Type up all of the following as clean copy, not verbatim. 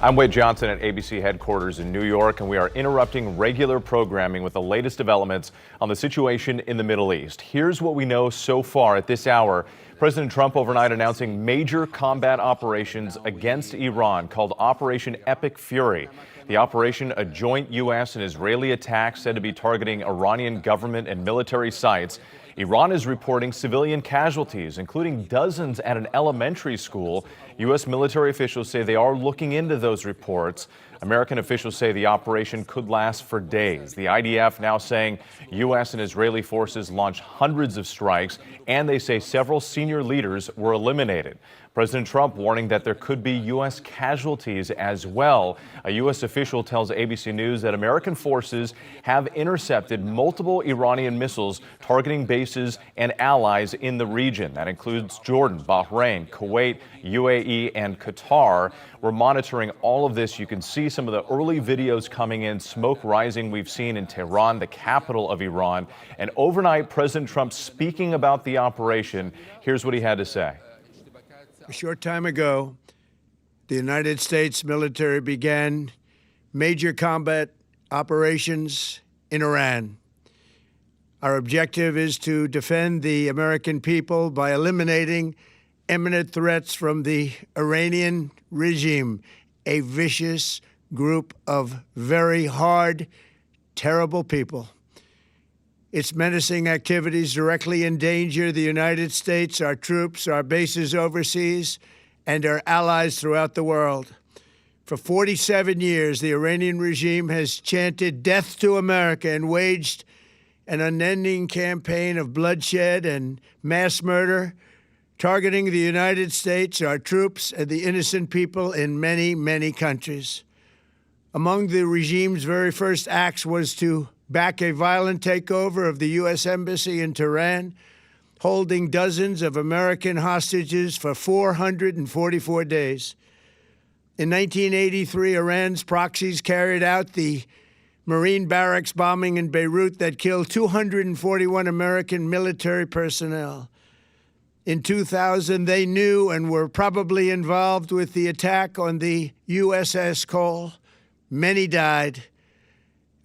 I'm Wade Johnson at ABC headquarters in New York, and we are interrupting regular programming with the latest developments on the situation in the Middle East. Here's what we know so far at this hour. President Trump overnight announcing major combat operations against Iran called Operation Epic Fury. The operation, a joint U.S. and Israeli attack said to be targeting Iranian government and military sites. Iran is reporting civilian casualties, including dozens at an elementary school. U.S. military officials say they are looking into those reports. American officials say the operation could last for days. The IDF now saying U.S. and Israeli forces launched hundreds of strikes, and they say several senior leaders were eliminated. President Trump warning that there could be U.S. casualties as well. A U.S. official tells ABC News that American forces have intercepted multiple Iranian missiles targeting bases and allies in the region. That includes Jordan, Bahrain, Kuwait, UAE, and Qatar. We're monitoring all of this. You can see some of the early videos coming in, smoke rising we've seen in Tehran, the capital of Iran. And overnight, President Trump speaking about the operation. Here's what he had to say. A short time ago, the United States military began major combat operations in Iran. Our objective is to defend the American people by eliminating imminent threats from the Iranian regime, a vicious group of very hard, terrible people. Its menacing activities directly endanger the United States, our troops, our bases overseas, and our allies throughout the world. For 47 years, the Iranian regime has chanted death to America and waged an unending campaign of bloodshed and mass murder, targeting the United States, our troops, and the innocent people in many, many countries. Among the regime's very first acts was to back a violent takeover of the U.S. Embassy in Tehran, holding dozens of American hostages for 444 days. In 1983, Iran's proxies carried out the Marine barracks bombing in Beirut that killed 241 American military personnel. In 2000, they knew and were probably involved with the attack on the USS Cole. Many died.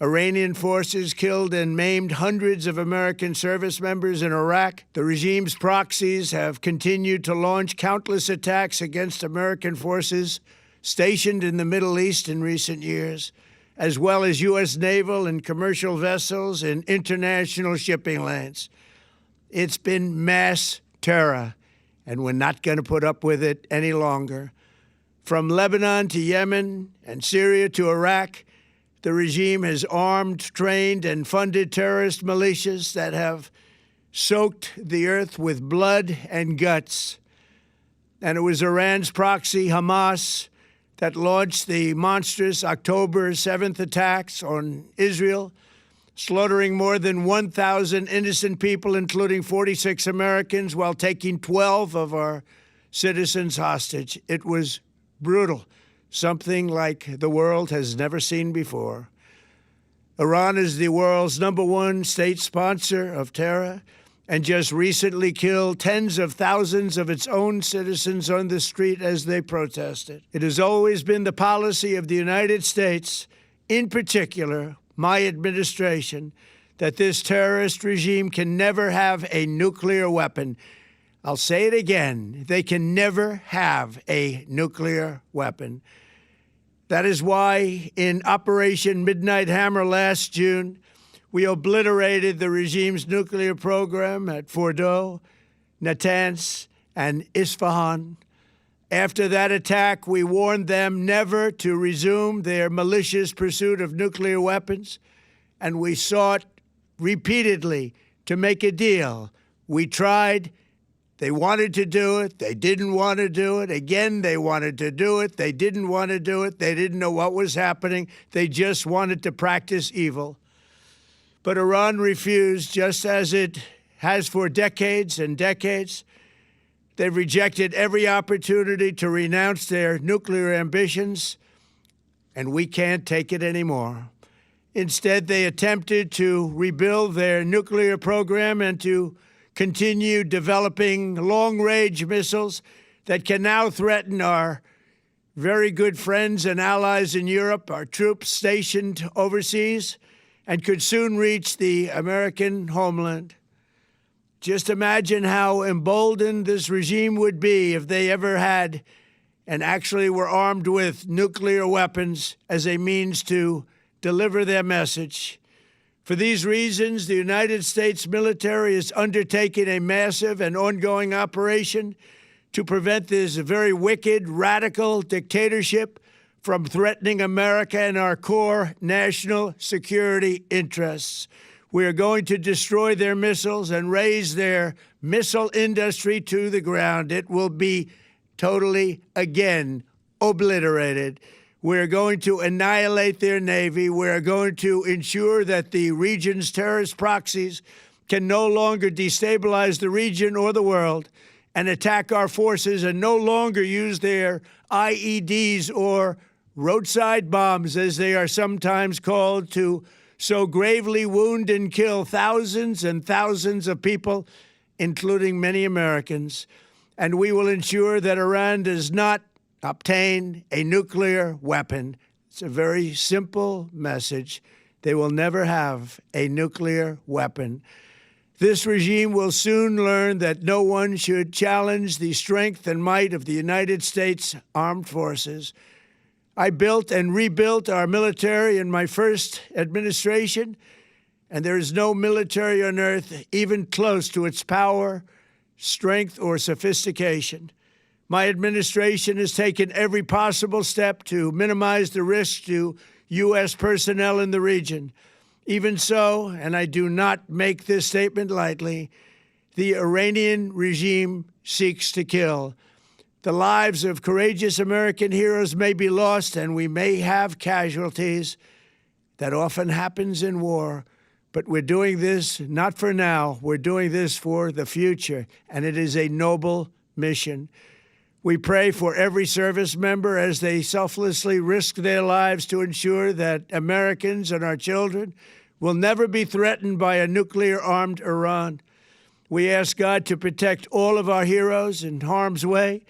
Iranian forces killed and maimed hundreds of American service members in Iraq. The regime's proxies have continued to launch countless attacks against American forces stationed in the Middle East in recent years, as well as U.S. naval and commercial vessels in international shipping lanes. It's been mass terror, and we're not going to put up with it any longer. From Lebanon to Yemen and Syria to Iraq, the regime has armed, trained, and funded terrorist militias that have soaked the earth with blood and guts. And it was Iran's proxy, Hamas, that launched the monstrous October 7th attacks on Israel, slaughtering more than 1,000 innocent people, including 46 Americans, while taking 12 of our citizens hostage. It was brutal. Something like the world has never seen before. Iran is the world's #1 state sponsor of terror and just recently killed tens of thousands of its own citizens on the street as they protested. It has always been the policy of the United States, in particular my administration, that this terrorist regime can never have a nuclear weapon. I'll say it again, they can never have a nuclear weapon. That is why in Operation Midnight Hammer last June, we obliterated the regime's nuclear program at Fordow, Natanz, and Isfahan. After that attack, we warned them never to resume their malicious pursuit of nuclear weapons, and we sought repeatedly to make a deal. We tried. They wanted to do it. They didn't want to do it. Again, they wanted to do it. They didn't want to do it. They didn't know what was happening. They just wanted to practice evil. But Iran refused, just as it has for decades and decades. They've rejected every opportunity to renounce their nuclear ambitions, and we can't take it anymore. Instead, they attempted to rebuild their nuclear program and to continue developing long-range missiles that can now threaten our very good friends and allies in Europe, our troops stationed overseas, and could soon reach the American homeland. Just imagine how emboldened this regime would be if they ever had and actually were armed with nuclear weapons as a means to deliver their message. For these reasons, the United States military is undertaking a massive and ongoing operation to prevent this very wicked, radical dictatorship from threatening America and our core national security interests. We are going to destroy their missiles and raise their missile industry to the ground. It will be totally, again, obliterated. We're going to annihilate their Navy. We're going to ensure that the region's terrorist proxies can no longer destabilize the region or the world and attack our forces and no longer use their IEDs or roadside bombs, as they are sometimes called, to so gravely wound and kill thousands and thousands of people, including many Americans. And we will ensure that Iran does not obtain a nuclear weapon. It's a very simple message. They will never have a nuclear weapon. This regime will soon learn that no one should challenge the strength and might of the United States Armed Forces. I built and rebuilt our military in my first administration, and there is no military on earth even close to its power, strength, or sophistication. My administration has taken every possible step to minimize the risk to U.S. personnel in the region. Even so, and I do not make this statement lightly, the Iranian regime seeks to kill. The lives of courageous American heroes may be lost, and we may have casualties. That often happens in war. But we're doing this not for now. We're doing this for the future, and it is a noble mission. We pray for every service member as they selflessly risk their lives to ensure that Americans and our children will never be threatened by a nuclear-armed Iran. We ask God to protect all of our heroes in harm's way,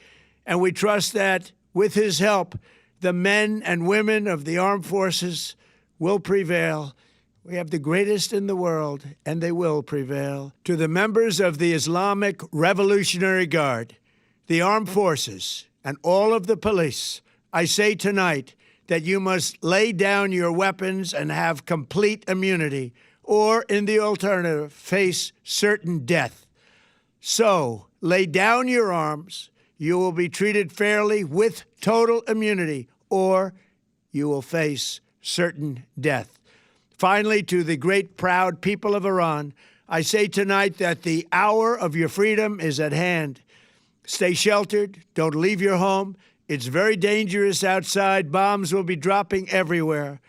and we trust that, with his help, the men and women of the armed forces will prevail. We have the greatest in the world, and they will prevail. To the members of the Islamic Revolutionary Guard, the armed forces, and all of the police, I say tonight that you must lay down your weapons and have complete immunity, or, in the alternative, face certain death. So, lay down your arms. You will be treated fairly with total immunity, or you will face certain death. Finally, to the great, proud people of Iran, I say tonight that the hour of your freedom is at hand. Stay sheltered. Don't leave your home. It's very dangerous outside. Bombs will be dropping everywhere.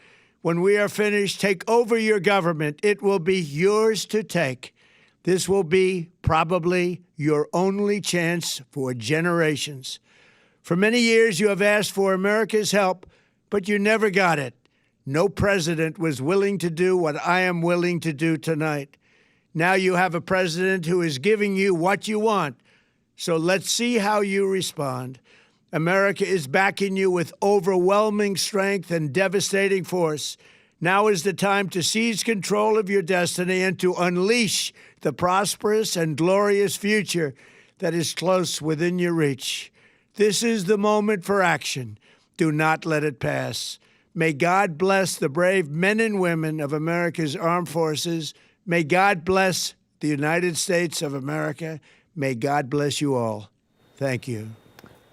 When we are finished, take over your government. It will be yours to take. This will be probably your only chance for generations. For many years, you have asked for America's help, but you never got it. No president was willing to do what I am willing to do tonight. Now you have a president who is giving you what you want. So let's see how you respond. America is backing you with overwhelming strength and devastating force. Now is the time to seize control of your destiny and to unleash the prosperous and glorious future that is close within your reach. This is the moment for action. Do not let it pass. May God bless the brave men and women of America's armed forces. May God bless the United States of America. May God bless you all. Thank you.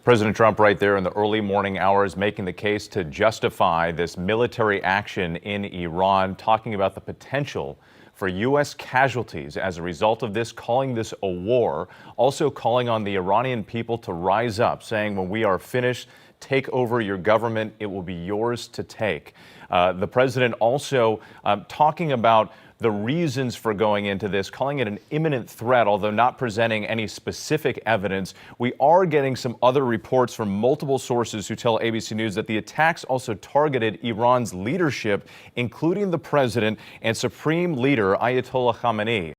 President Trump right there in the early morning hours making the case to justify this military action in Iran, talking about the potential for U.S. casualties as a result of this, calling this a war, also calling on the Iranian people to rise up, saying when we are finished, take over your government, it will be yours to take. The president also talking about the reasons for going into this, calling it an imminent threat, although not presenting any specific evidence. We are getting some other reports from multiple sources who tell ABC News that the attacks also targeted Iran's leadership, including the president and supreme leader Ayatollah Khamenei.